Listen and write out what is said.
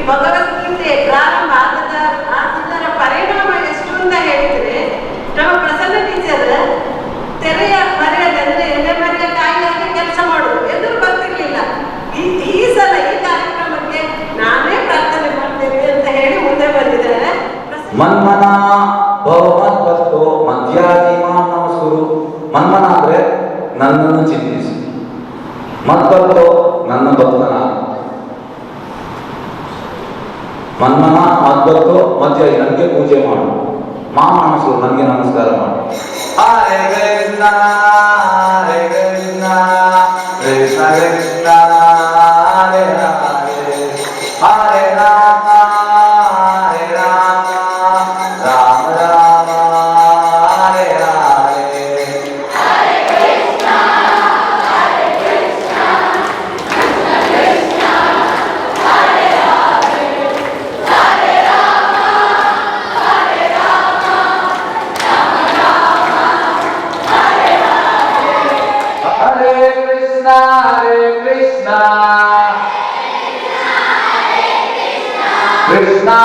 ಭಗವದ್ಗೀತೆ ಪ್ರಾರಂಭ ಅದರ ಪರಿಣಾಮ ಎಷ್ಟು ಅಂತ ಹೇಳಿದ್ರೆ, ನಮ್ಮ ಪ್ರಸನ್ನ ಟೀಚರ್ ತೆರೆಯ ಮರೆಯದೆ ಅಂದ್ರೆ ಎಲೆ ಮರೆಯ ಕಾಯಿಯಾಗಿ ಕೆಲಸ ಮಾಡೋದು, ಎದುರು ಬರ್ತಿರ್ಲಿಲ್ಲ. ಈ ಸಲ ಈ ಕಾರ್ಯಕ್ರಮಕ್ಕೆ ನಾನೇ ಪ್ರಾರ್ಥನೆ ಮಾಡ್ತೇವೆ ಅಂತ ಹೇಳಿ ಮುಂದೆ ಬಂದಿದ್ದಾರೆ. ಮನ್ಮನ ಭಗವದ್ಭಕ್ತೋ ಮಧ್ಯಾಧಿಮಾನ್ ನಮಸ್ಕುರು. ಮನ್ಮನ ಅಂದ್ರೆ ನನ್ನನ್ನು ಚಿಂತಿಸು, ಮದ್ಭಕ್ತೋ ನನ್ನ ಭಕ್ತನ. ಮನ್ಮನ ಮದ್ಭಕ್ತೋ ಮಧ್ಯ ನನಗೆ ಪೂಜೆ ಮಾಡು, ಮಾಮ ನಮಸ್ಕುರು ನನಗೆ ನಮಸ್ಕಾರ ಮಾಡು. ಹರೇ ಕೃಷ್ಣ ಹರೇ ಕೃಷ್ಣ ಕೃಷ್ಣ ಕೃಷ್ಣ ಹರೇ ಹರೇ ಹರೇ ರಾಮ ಹರೇ ರಾಮ ರಾಮ ರಾಮ ಹರೇ ಹರೇ. Hare Krishna, Hare Krishna, Krishna